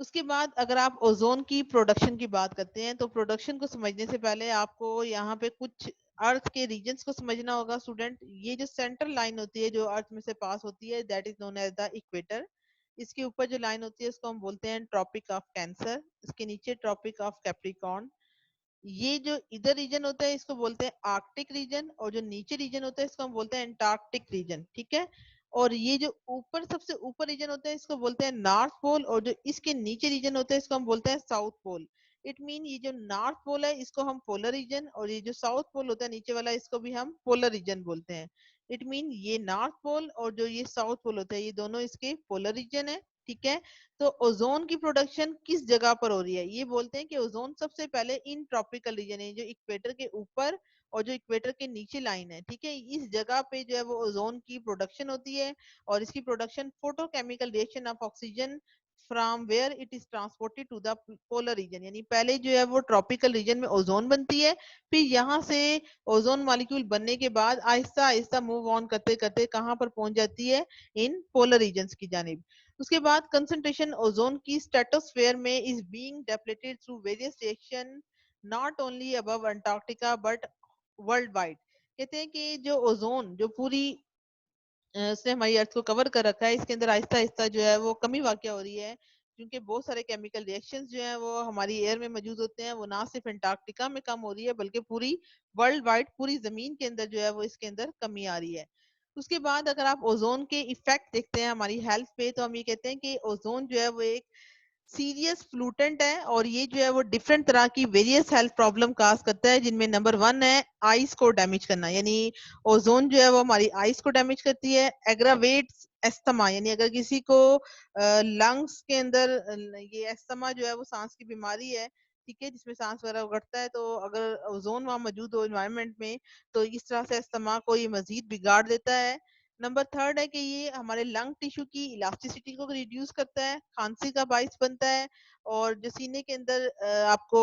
Speaker 1: उसके बाद अगर आप ओजोन की प्रोडक्शन की बात करते हैं, तो प्रोडक्शन को समझने से पहले आपको यहाँ पे कुछ अर्थ के रीजन्स को समझना होगा स्टूडेंट। ये जो सेंट्रल लाइन होती है जो अर्थ में से पास होती है, that is known as the equator. इसके ऊपर जो लाइन होती है उसको हम बोलते हैं ट्रॉपिक ऑफ कैंसर, इसके नीचे ट्रॉपिक ऑफ कैप्रिकॉर्न। ये जो इधर रीजन होता है इसको बोलते हैं आर्कटिक रीजन, और जो नीचे रीजन होता है इसको हम बोलते हैं एंटार्कटिक रीजन, ठीक है। और ये जो ऊपर सबसे ऊपर रीजन होता है इसको बोलते हैं नॉर्थ पोल, और जो इसके नीचे रीजन होता है इसको हम बोलते हैं साउथ पोल। इट मीन ये जो नॉर्थ पोल है इसको हम पोलर रीजन, और ये जो साउथ पोल होता है नीचे वाला इसको भी हम पोलर रीजन बोलते हैं। इट मीन ये नॉर्थ पोल और जो ये साउथ पोल होता है ये दोनों इसके पोलर रीजन है, ठीक है। तो ओजोन की प्रोडक्शन किस जगह पर हो रही है, ये बोलते हैं कि ओजोन सबसे पहले इन ट्रॉपिकल रीजन है, जो इक्वेटर के ऊपर और जो इक्वेटर के नीचे लाइन है, ठीक है, इस जगह पे जो है वो ओजोन की प्रोडक्शन होती है। और इसकी production photochemical reaction of oxygen from where it is transported to the polar region, यानी पहले जो है वो ट्रॉपिकल रीजन में ओजोन बनती है, फिर यहाँ से ओजोन मॉलिक्यूल बनने के बाद आहिस्ता आहिस्ता मूव ऑन करते करते कहाँ पर पहुंच जाती है, इन पोलर रीजन्स की जानिब। उसके बाद कंसंट्रेशन ओजोन की स्ट्रेटोस्फेयर में is being depleted through various reaction not only above Antarctica but worldwide. कहते हैं कि जो ओजोन जो पूरी उसने हमारी अर्थ को कवर कर रखा है, इसके अंदर आहिस्ता आहिस्ता जो है वो कमी वाकया हो रही है, क्योंकि बहुत सारे केमिकल रिएक्शंस जो हैं वो हमारी एयर में मौजूद होते हैं। वो ना सिर्फ अंटार्कटिका में कम हो रही है बल्कि पूरी वर्ल्ड वाइड पूरी जमीन के अंदर जो है वो इसके अंदर कमी आ रही है। उसके बाद अगर आप ओजोन के इफेक्ट देखते हैं हमारी हेल्थ पे, तो हम ये कहते हैं कि ओजोन जो है वो एक सीरियस फ्लूटेंट है, और ये जो है वो डिफरेंट तरह की वेरियस हेल्थ प्रॉब्लम काज करता है, जिनमें नंबर 1 है आईज को डैमेज करना, यानी ओजोन जो है वो हमारी आईज को डैमेज करती है। एग्रावेट्स एस्थमा, यानी अगर किसी को लंग्स के अंदर ये एस्थमा जो है वो सांस की बीमारी है, ठीक है, जिसमें सांस वगैरह उगड़ता है, तो अगर ओजोन वहां मौजूद हो एनवायरनमेंट में, तो इस तरह से एस्थमा को ये मजीद बिगाड़ देता है। नंबर 3 है कि ये हमारे लंग टिश्यू की इलास्टिसिटी को रिड्यूस करता है, खांसी का बाइस बनता है, और जो सीने के अंदर आपको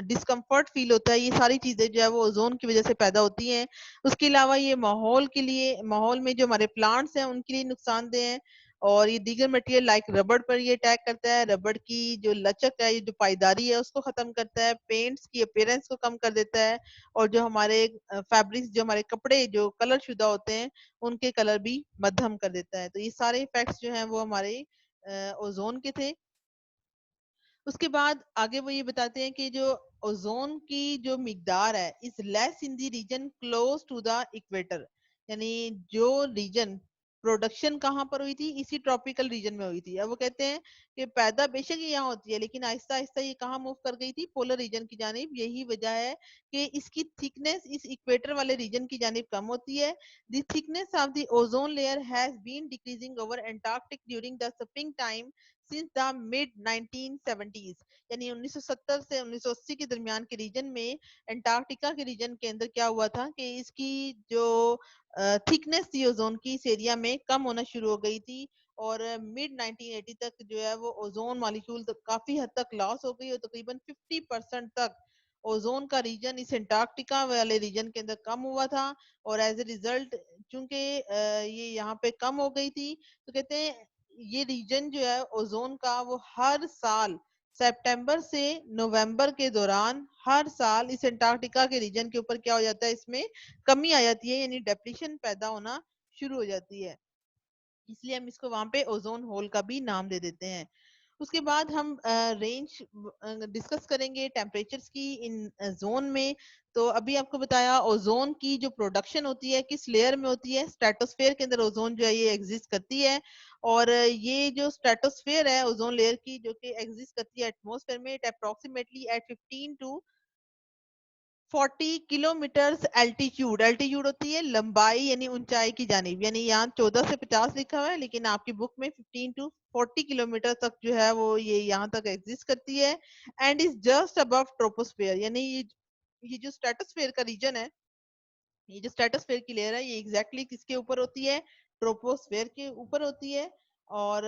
Speaker 1: डिस्कम्फर्ट फील होता है, ये सारी चीजें जो है वो ओजोन की वजह से पैदा होती हैं। उसके अलावा ये माहौल के लिए, माहौल में जो हमारे प्लांट्स हैं उनके लिए नुकसानदेह है। और ये दीगर मटेरियल लाइक रबड़ पर ये अटैक करता है, रबड़ की जो लचक है, ये जो पायदारी है उसको खत्म करता है, पेंट्स की अपीयरेंस को कम कर देता है, और जो हमारे फैब्रिक्स, जो हमारे कपड़े जो कलर शुदा होते हैं उनके कलर भी मध्यम कर देता है। तो ये सारे इफेक्ट्स जो हैं वो हमारे ओजोन के थे। उसके बाद आगे वो ये बताते हैं कि जो ओजोन की जो मिकदार है is less in the region close to the equator, यानी जो रीजन प्रोडक्शन कहाँ पर हुई थी, इसी ट्रॉपिकल रीजन में हुई थी। अब वो कहते हैं कि पैदा बेशक ये यहाँ होती है, लेकिन आहिस्ता आहिस्ता ये कहाँ मूव कर गई थी, पोलर रीजन की जानिब। यही वजह है कि इसकी थिकनेस इस इक्वेटर वाले रीजन की जानिब कम होती है। The thickness of the ozone layer has been decreasing over Antarctic during the spring time since the mid 1970s, यानी 1970 से 1980 के दरमियान के रीजन में, अंटार्कटिका के रीजन के अंदर क्या हुआ था कि इसकी जो थिकनेस थी ओजोन की इस एरिया में कम होना शुरू हो गई थी। और मिड 1980 तक जो है वो ओजोन मॉलिक्यूल तो काफी हद तक लॉस हो गई, और तकरीबन 50% तक ओजोन का रीजन इस अंटार्कटिका वाले रीजन के अंदर कम हुआ था। और एज ए रिजल्ट, चूंकि ये यहाँ पे कम हो गई थी, तो कहते हैं ये रीजन जो है ओजोन का वो हर साल सितंबर से नवंबर के दौरान हर साल इस अंटार्कटिका के रीजन के ऊपर क्या हो जाता है, इसमें कमी आ जाती है, यानी डेप्लीशन पैदा होना शुरू हो जाती है। इसलिए हम इसको वहां पे ओजोन होल का भी नाम दे देते हैं। उसके बाद हम रेंज डिस्कस करेंगे टेम्परेचर्स की इन जोन में। तो अभी आपको बताया ओजोन की जो प्रोडक्शन होती है किस लेयर में होती है, स्ट्रेटोस्फेयर के अंदर ओजोन जो है ये एग्जिस्ट करती है। और ये जो स्ट्रेटोस्फेयर है ओजोन लेयर की जो कि एग्जिस्ट करती है एटमॉस्फेयर में, it approximately at 15 to 40 kilometre altitude, altitude होती है लंबाई यानी ऊंचाई की जानिब, यानी यहाँ 14 से 50 लिखा हुआ है लेकिन आपकी बुक में 15 टू 40 किलोमीटर तक जो है वो ये यहाँ तक एग्जिस्ट करती है। And is just above troposphere, यानी ये जो स्ट्रेटोस्फेयर का रीजन है, ये जो स्ट्रेटोस्फेयर की लेयर है ये एग्जैक्टली किसके ऊपर होती है, ट्रोपोस्फेयर के ऊपर होती है। और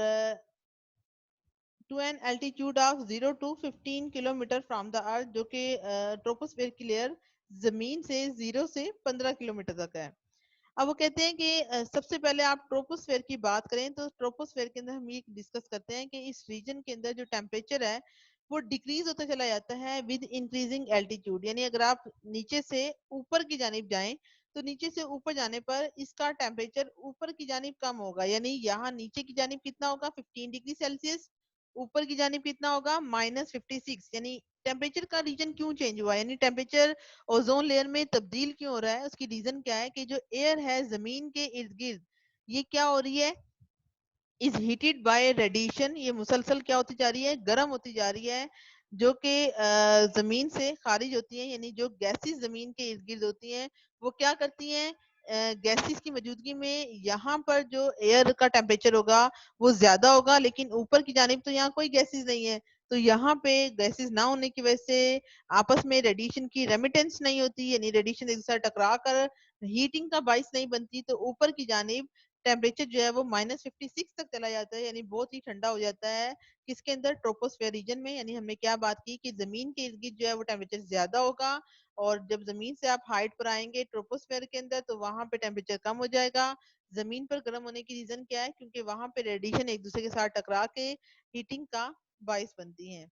Speaker 1: to an altitude of 0 to 15 kilometre from the earth, जो कि ट्रोपोस्फेयर की लेयर जमीन से 0 से 15 किलोमीटर तक है। अब वो कहते हैं कि सबसे पहले आप ट्रोपोस्फेयर की बात करें तो ट्रोपोस्फेयर के अंदर हम ये डिस्कस करते हैं कि इस रीजन के अंदर जो टेम्परेचर है वो डिक्रीज होता चला जाता है विद इंक्रीजिंग एल्टीट्यूड, यानी अगर आप नीचे से ऊपर की जानिब जाएं तो नीचे से ऊपर जाने पर इसका टेम्परेचर ऊपर की जानिब कम होगा, यानी यहाँ नीचे की जानिब कितना होगा 15 डिग्री सेल्सियस, ऊपर की जानिब कितना होगा -56। यानी टेम्परेचर का रीजन क्यों चेंज हुआ, यानी टेम्परेचर ओजोन लेयर में तब्दील क्यों हो रहा है, उसकी रीजन क्या है कि जो एयर है जमीन के इर्द गिर्द ये क्या हो रही है, इज हीटेड बाय रेडिएशन, ये मुसलसल क्या होती जा रही है, गर्म होती जा रही है, जो कि जमीन से खारिज होती है, यानी जो गैसेस जमीन के इर्द गिर्द होती हैं वो क्या करती हैं, गैसेस की मौजूदगी में यहाँ पर जो एयर का टेम्परेचर होगा वो ज्यादा होगा, लेकिन ऊपर की जानिब तो यहाँ कोई गैसेस नहीं है, तो यहाँ पे गैसेस ना होने की वजह से आपस में रेडिएशन की रेमिटेंस नहीं होती, यानी रेडिएशन एक साथ टकरा कर हीटिंग का बाइस नहीं बनती, तो ऊपर की जानिब टेम्परेचर जो है वो -56 तक चला जाता है, यानी बहुत ही ठंडा हो जाता है किसके अंदर, ट्रोपोस्फेयर रीजन में। यानी हमने क्या बात की कि जमीन के इर्द गिर्द जो है वो टेम्परेचर ज्यादा होगा, और जब जमीन से आप हाइट पर आएंगे ट्रोपोस्फेयर के अंदर तो वहां पे टेम्परेचर कम हो जाएगा। जमीन पर गर्म होने की रीजन क्या है, क्योंकि वहां पे रेडिएशन एक दूसरे के साथ टकरा के हीटिंग का बाइस बनती है।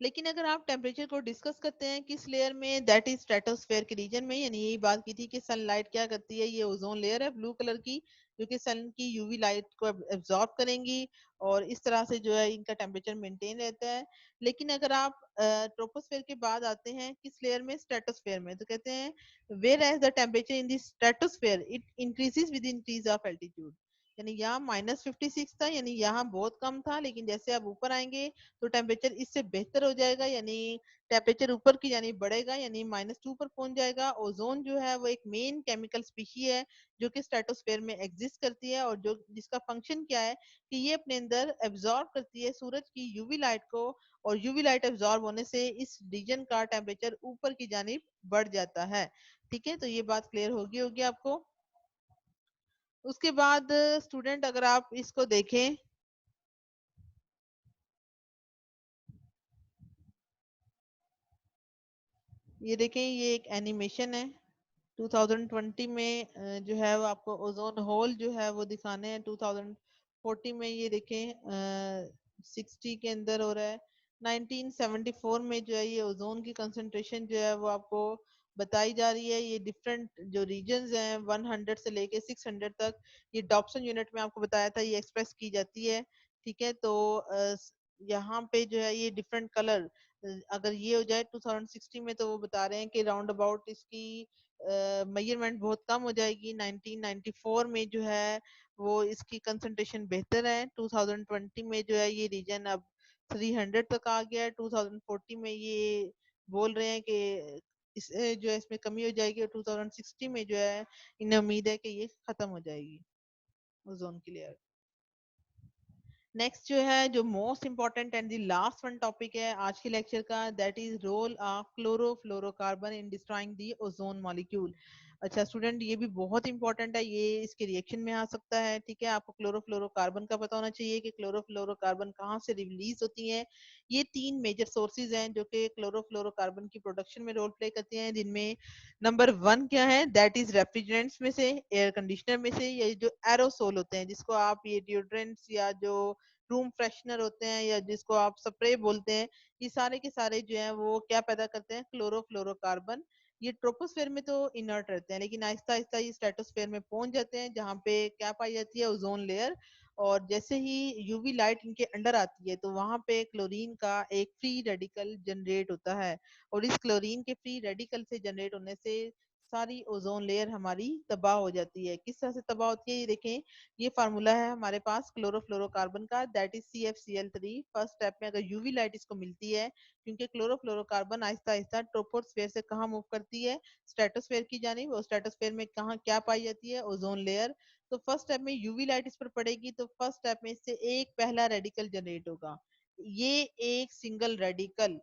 Speaker 1: लेकिन अगर आप टेम्परेचर को डिस्कस करते हैं किस लेयर में, दैट इज स्ट्रेटोस्फेयर के रीजन में, यानी यही बात की थी कि सनलाइट क्या करती है, ये ओजोन लेयर है ब्लू कलर की जो कि सन की यूवी लाइट को एब्जॉर्ब करेंगी, और इस तरह से जो है इनका टेम्परेचर मेंटेन रहता है। लेकिन अगर आप ट्रोपोस्फेयर के बाद आते हैं किस लेयर में, स्ट्रेटोस्फेयर में, तो कहते हैं whereas the temperature in the stratosphere it increases with increase of altitude, यानी यहाँ -56 था, यानी यहाँ बहुत कम था, लेकिन जैसे आप ऊपर आएंगे तो टेम्परेचर इससे बेहतर हो जाएगा, यानी टेम्परेचर ऊपर की यानी बढ़ेगा, यानी -2 पर पहुंच जाएगा। ओजोन जो है वो एक मेन केमिकल स्पीशी है जो कि स्ट्रेटोस्फेयर में एग्जिस्ट करती है, और जो जिसका फंक्शन क्या है कि ये अपने अंदर एब्जॉर्ब करती है सूरज की यूवी लाइट को, और यूवी लाइट एब्जॉर्ब होने से इस रीजन का टेम्परेचर ऊपर की जानिब बढ़ जाता है। ठीक है, तो ये बात क्लियर होगी आपको। उसके बाद स्टूडेंट अगर आप इसको देखें, ये देखें ये एक एनिमेशन है 2020 में जो है वो आपको ओजोन होल जो है वो दिखाने हैं 2040 में, ये देखें 60 के अंदर हो रहा है। 1974 में जो है ये ओजोन की कंसंट्रेशन जो है वो आपको बताई जा रही है, ये डिफरेंट जो रीजन्स हैं 100 से लेके 600 तक, ये डॉप्सन यूनिट में आपको बताया था ये एक्सप्रेस की जाती है। ठीक है, तो यहाँ पे जो है ये डिफरेंट कलर, अगर ये हो जाए 2060 में तो वो बता रहे हैं कि राउंड अबाउट इसकी मेजरमेंट बहुत कम हो जाएगी। 1994 में जो है वो इसकी कंसंट्रेशन बेहतर है। 2020 में जो है ये रीजन अब 300 तक आ गया है। 2040 में ये बोल रहे हैं कि इस जो है इसमें कमी हो जाएगी, और 2060 में जो है इन्हें उम्मीद है कि ये खत्म हो जाएगी ओजोन की लेयर। नेक्स्ट जो है जो most important and the last one topic है आज के लेक्चर का, that is role of chlorofluorocarbon in destroying the ozone molecule. अच्छा स्टूडेंट, ये भी बहुत इंपॉर्टेंट है, ये इसके रिएक्शन में आ सकता है। ठीक है, आपको क्लोरोफ्लोरोकार्बन का पता होना चाहिए कि क्लोरोफ्लोरोकार्बन कहाँ से रिलीज होती है। ये तीन मेजर सोर्सेज हैं जो कि क्लोरोफ्लोरोकार्बन की प्रोडक्शन में रोल प्ले करते हैं, जिनमें नंबर 1 क्या है, दैट इज रेफ्रिजरेंट्स में से, एयर कंडीशनर में से, ये जो एरोसोल होते हैं जिसको आप ये डिओड्रेंट्स या जो रूम फ्रेशनर होते हैं या जिसको आप स्प्रे बोलते हैं, ये सारे के सारे जो है वो क्या पैदा करते हैं, क्लोरोफ्लोरोकार्बन। ये ट्रोपोस्फेयर में तो इनर्ट रहते हैं, लेकिन आहिस्ता आहिस्ता ये स्ट्रेटोस्फेयर में पहुंच जाते हैं जहाँ पे क्या पाई जाती है, ओजोन लेयर। और जैसे ही यूवी लाइट इनके अंडर आती है तो वहां पे क्लोरीन का एक फ्री रेडिकल जनरेट होता है, और इस क्लोरीन के फ्री रेडिकल से जनरेट होने से सारी ओजोन लेयर हमारी तबाह हो जाती है। किस तरह से तबाह होती है ये देखें, ये फार्मूला है हमारे पास क्लोरोफ्लोरोकार्बन का, that is CFCl3। First step में अगर यूवी लाइट इसको मिलती है, क्योंकि क्लोरोफ्लोरोकार्बन आहिस्ता आहिस्ता ट्रोपोस्फेयर से कहाँ मूव करती है, स्ट्रेटोस्फेयर की जानिब, और स्ट्रेटोस्फेयर में कहाँ क्या पाई जाती है, ओजोन लेयर। तो फर्स्ट स्टेप में यूवी लाइट इस पर पड़ेगी, तो फर्स्ट स्टेप में इससे एक पहला रेडिकल जनरेट होगा। ये एक सिंगल रेडिकल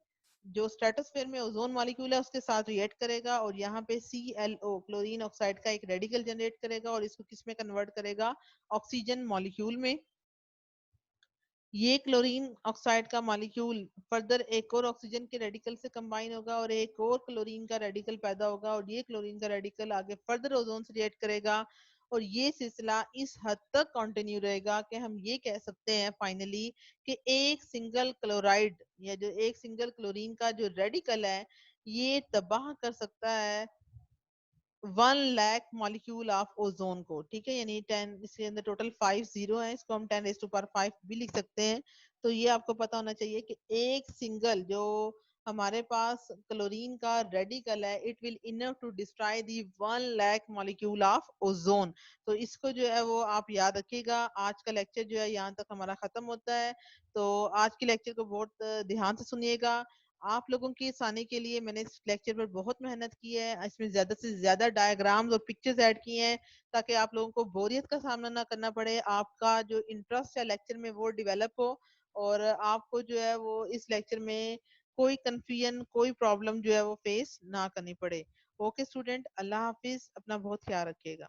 Speaker 1: जो स्ट्रेटोस्फेयर में ओजोन मॉलिक्यूल है उसके साथ रिएक्ट करेगा, और यहाँ पे ClO क्लोरीन ऑक्साइड का एक रेडिकल जनरेट करेगा, और इसको किस में कन्वर्ट करेगा, ऑक्सीजन मॉलिक्यूल में। ये क्लोरीन ऑक्साइड का मॉलिक्यूल फर्दर एक और ऑक्सीजन के रेडिकल से कंबाइन होगा, और एक और क्लोरीन का रेडिकल पैदा होगा, और ये क्लोरीन का रेडिकल आगे फर्दर ओजोन से रिएक्ट करेगा। और ये सिलसिला इस हद तक कंटिन्यू रहेगा कि हम ये कह सकते हैं फाइनली कि एक सिंगल क्लोराइड या जो एक सिंगल क्लोरीन का जो रेडिकल है, ये तबाह कर सकता है 1 लाख मॉलिक्यूल ऑफ ओजोन को। ठीक है, यानी 10, इसके अंदर टोटल 5 जीरो है, इसको हम 10⁻5 भी लिख सकते हैं। तो ये आपको पता होना चाहिए कि एक सिंगल जो हमारे पास क्लोरीन का रेडिकल है, it will enough to destroy the 1 lakh molecule of ozone. तो इसको जो है वो आप याद रखिएगा। आज का लेक्चर जो है यहाँ तक हमारा खत्म होता है। तो आज के लेक्चर को बहुत ध्यान से सुनिएगा। आप लोगों की आसानी के लिए मैंने इस लेक्चर पर बहुत मेहनत की है, इसमें ज्यादा से ज्यादा डायग्राम्स और पिक्चर्स ऐड किए हैं ताकि आप लोगों को बोरियत का सामना ना करना पड़े, आपका जो इंटरेस्ट है लेक्चर में वो डेवलप हो, और आपको जो है वो इस लेक्चर में कोई कंफ्यूजन, कोई प्रॉब्लम जो है वो फेस ना करनी पड़े। ओके स्टूडेंट, अल्लाह हाफिज, अपना बहुत ख्याल रखिएगा।